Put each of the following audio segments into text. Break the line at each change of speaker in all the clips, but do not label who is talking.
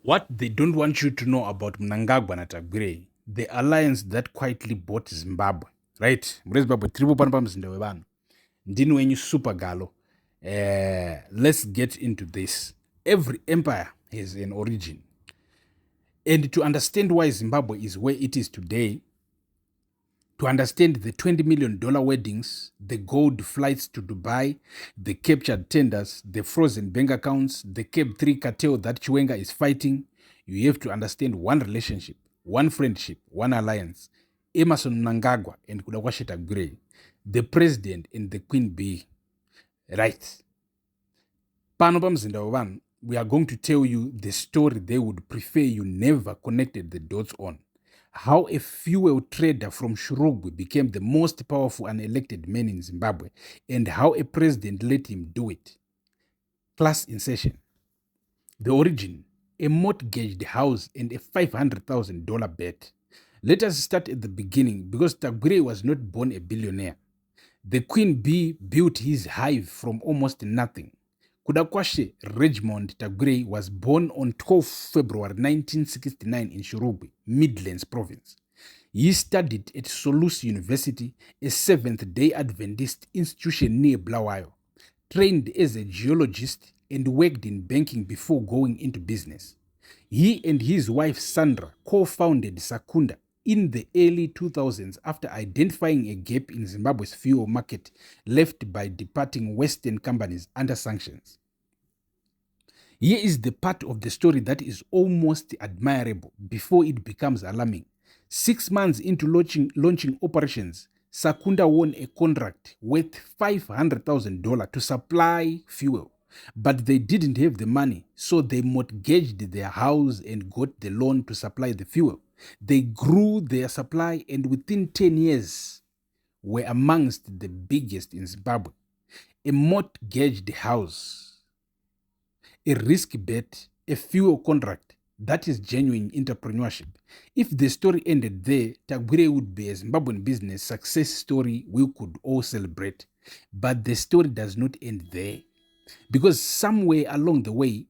What they don't want you to know about Mnangagwa Tagwirei, the alliance that quietly bought Zimbabwe, right? Zimbabwe triple pano pamzinda wevanhu. Ndini wenyu super galo. Let's get into this. Every empire has an origin. And to understand why Zimbabwe is where it is today, to understand the $20 million weddings, the gold flights to Dubai, the captured tenders, the frozen bank accounts, the Cape 3 cartel that Chiwenga is fighting, you have to understand one relationship, one friendship, one alliance. Emerson Mnangagwa and Mnangagwa Tagwirei, the president and the queen bee. Right. Pano pamzinda wevanhu, we are going to tell you the story they would prefer you never connected the dots on. How a fuel trader from Shurugwi became the most powerful unelected man in Zimbabwe, and how a president let him do it. Class insertion. The origin, a mortgaged house and a $500,000 bet. Let us start at the beginning because Tagwirei was not born a billionaire. The queen bee built his hive from almost nothing. Kudakwashe Regmond Tagwirei was born on 12 February 1969 in Shurugwi, Midlands Province. He studied at Solusi University, a Seventh-day Adventist institution near Bulawayo, trained as a geologist and worked in banking before going into business. He and his wife Sandra co-founded Sakunda in the early 2000s after identifying a gap in Zimbabwe's fuel market left by departing Western companies under sanctions. Here is the part of the story that is almost admirable before it becomes alarming. 6 months into launching operations, Sakunda won a contract worth $500,000 to supply fuel. But they didn't have the money, so they mortgaged their house and got the loan to supply the fuel. They grew their supply and within 10 years were amongst the biggest in Zimbabwe. A mortgaged house, a risk bet, a fuel contract. That is genuine entrepreneurship. If the story ended there, Tagwirei would be a Zimbabwean business success story we could all celebrate. But the story does not end there. Because somewhere along the way,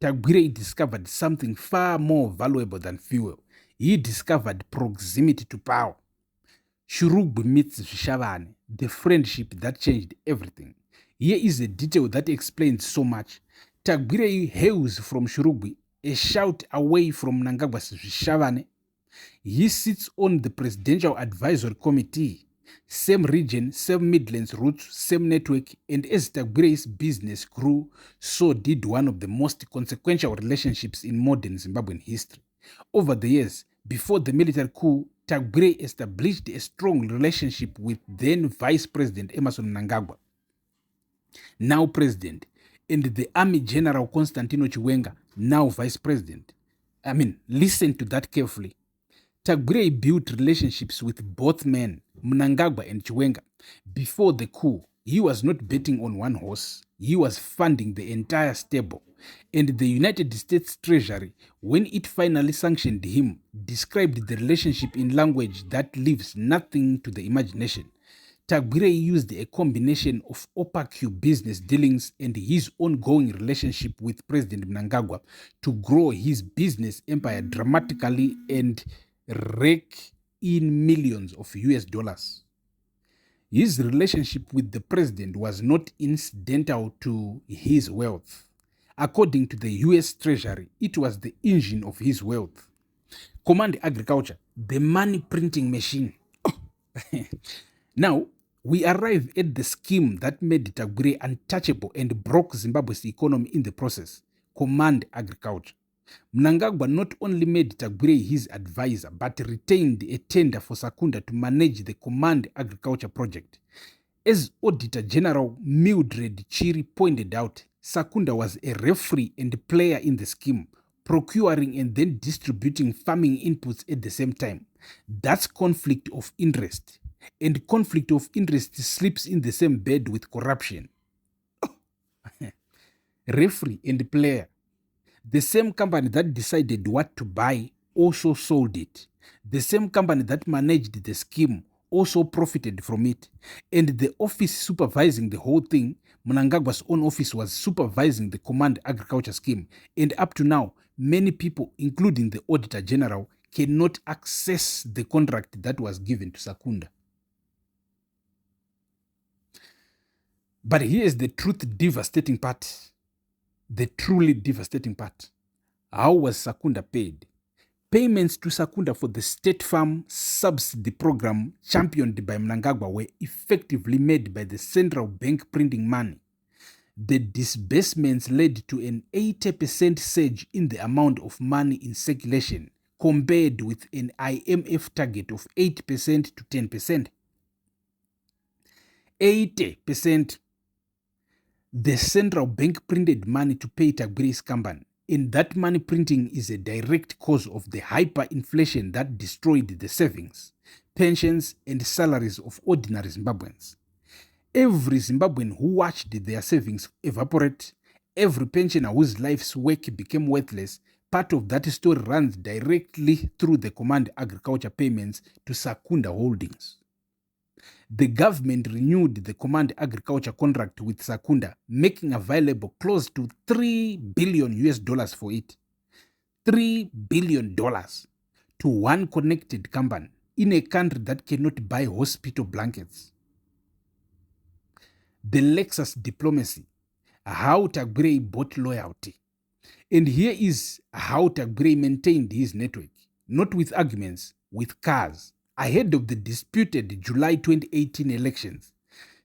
Tagwirei discovered something far more valuable than fuel. He discovered proximity to power. Shurugwi meets Vishavane, the friendship that changed everything. Here is a detail that explains so much. Tagwirei hails from Shurugwi, a shout away from Mnangagwa's Vishavane. He sits on the Presidential Advisory Committee. Same region, same Midlands roots, same network, and as Tagwirei's business grew, so did one of the most consequential relationships in modern Zimbabwean history. Over the years, before the military coup, Tagwirei established a strong relationship with then Vice President Emerson Mnangagwa, now President, and the Army General Constantino Chiwenga, now Vice President. Listen to that carefully. Tagwirei built relationships with both men, Mnangagwa and Chiwenga. Before the coup, he was not betting on one horse. He was funding the entire stable. And the United States Treasury, when it finally sanctioned him, described the relationship in language that leaves nothing to the imagination. Tagwirei used a combination of opaque business dealings and his ongoing relationship with President Mnangagwa to grow his business empire dramatically and rake in millions of US dollars. His relationship with the president was not incidental to his wealth. According to the US Treasury, it was the engine of his wealth. Command Agriculture, the money printing machine. Now, we arrive at the scheme that made Tagwirei untouchable and broke Zimbabwe's economy in the process. Command Agriculture. Mnangagwa not only made Tagwirei his advisor, but retained a tender for Sakunda to manage the Command Agriculture project. As Auditor General Mildred Chiri pointed out, Sakunda was a referee and player in the scheme, procuring and then distributing farming inputs at the same time. That's conflict of interest. And conflict of interest sleeps in the same bed with corruption. Referee and player. The same company that decided what to buy also sold it. The same company that managed the scheme also profited from it. And the office supervising the whole thing, Mnangagwa's own office, was supervising the Command Agriculture Scheme. And up to now, many people, including the Auditor General, cannot access the contract that was given to Sakunda. But here's the devastating part. The truly devastating part. How was Sakunda paid? Payments to Sakunda for the State Farm Subsidy Program championed by Mnangagwa were effectively made by the central bank printing money. The disbursements led to an 80% surge in the amount of money in circulation, compared with an IMF target of 8% to 10%. 80%. The central bank printed money to pay Tagwirei's company, and that money printing is a direct cause of the hyperinflation that destroyed the savings, pensions, and salaries of ordinary Zimbabweans. Every Zimbabwean who watched their savings evaporate, every pensioner whose life's work became worthless, part of that story runs directly through the Command Agriculture payments to Sakunda Holdings. The government renewed the Command Agriculture contract with Sakunda, making available close to $3 billion for it. $3 billion to one connected company in a country that cannot buy hospital blankets. The Lexus diplomacy, how Tagwirei bought loyalty. And here is how Tagwirei maintained his network, not with arguments, with cars. Ahead of the disputed July 2018 elections,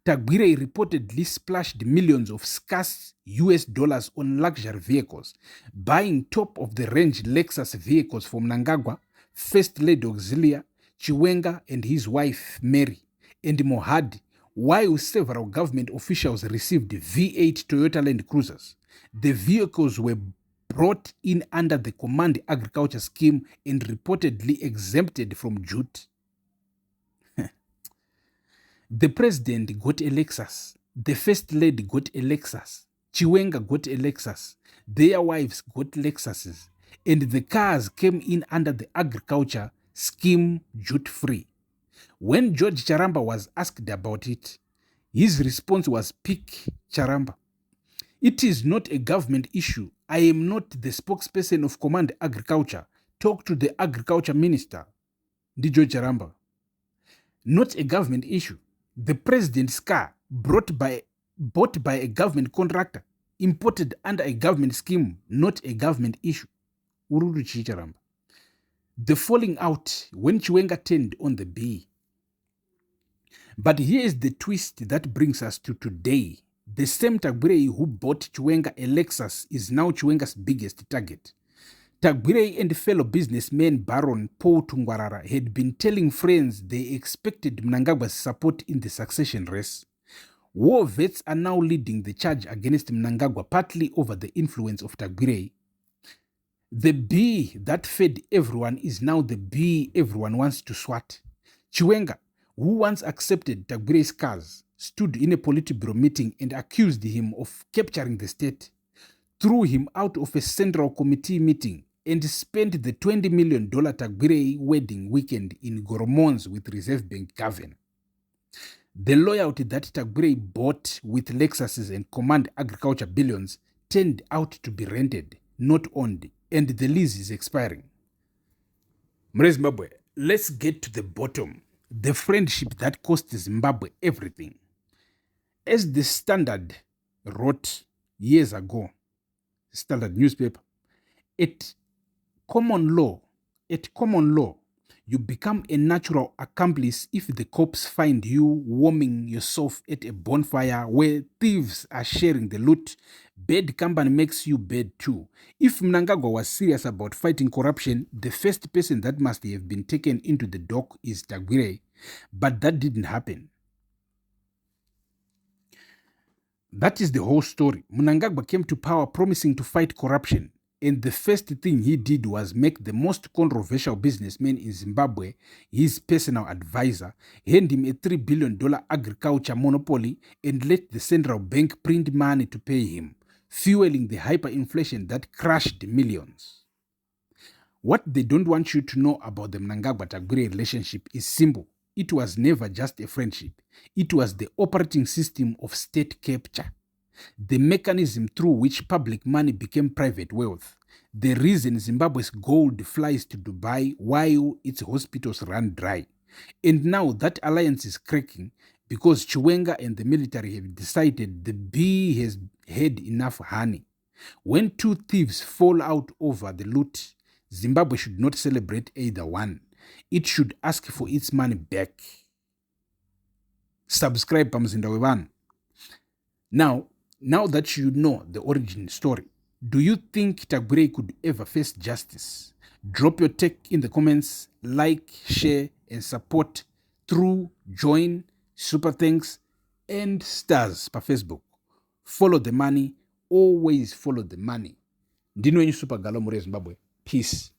Tagwirei reportedly splashed millions of scarce US dollars on luxury vehicles, buying top-of-the-range Lexus vehicles for Mnangagwa, First Lady Auxilia, Chiwenga and his wife Mary, and Mohadi, while several government officials received V8 Toyota Land Cruisers. The vehicles were brought in under the Command Agriculture Scheme and reportedly exempted from jute. The president got a Lexus, the first lady got a Lexus, Chiwenga got a Lexus, their wives got Lexuses, and the cars came in under the agriculture scheme jute-free. When George Charamba was asked about it, his response was pick Charamba. It is not a government issue. I am not the spokesperson of Command Agriculture. Talk to the agriculture minister, George Charamba. Not a government issue. The president's car, bought by a government contractor, imported under a government scheme, not a government issue. Ururu Chicharamba. The falling out when Chiwenga turned on the bee. But here is the twist that brings us to today. The same Tagwirei who bought Chiwenga a Lexus is now Chiwenga's biggest target. Tagwirei and fellow businessman Baron Paul Tungwarara had been telling friends they expected Mnangagwa's support in the succession race. War vets are now leading the charge against Mnangagwa, partly over the influence of Tagwirei. The bee that fed everyone is now the bee everyone wants to swat. Chiwenga, who once accepted Tagwirei's cars, stood in a Politburo meeting and accused him of capturing the state, threw him out of a central committee meeting, and spent the $20 million Tagwirei wedding weekend in Goromons with Reserve Bank governor. The loyalty that Tagwirei bought with Lexuses and Command Agriculture billions turned out to be rented, not owned, and the lease is expiring. Zimbabwe, let's get to the bottom. The friendship that cost Zimbabwe everything. As the Standard wrote years ago, Standard newspaper, at common law, you become a natural accomplice if the cops find you warming yourself at a bonfire where thieves are sharing the loot. Bad company makes you bad too. If Mnangagwa was serious about fighting corruption, the first person that must have been taken into the dock is Tagwirei. But that didn't happen. That is the whole story. Mnangagwa came to power promising to fight corruption. And the first thing he did was make the most controversial businessman in Zimbabwe his personal advisor, hand him a $3 billion agriculture monopoly, and let the central bank print money to pay him, fueling the hyperinflation that crushed millions. What they don't want you to know about the Mnangagwa-Tagwirei relationship is simple. it was never just a friendship. It was the operating system of state capture, the mechanism through which public money became private wealth, the reason Zimbabwe's gold flies to Dubai while its hospitals run dry. And now that alliance is cracking because Chiwenga and the military have decided the bee has had enough honey. When two thieves fall out over the loot, Zimbabwe should not celebrate either one. It should ask for its money back. Subscribe pamuzinda wevanhu. Now that you know the origin story, do you think Tagwirei could ever face justice? Drop your take in the comments, like, share, and support through join, super thanks, and stars per Facebook. Follow the money, always follow the money. Ndino wenyu super galo muri Zimbabwe. Peace.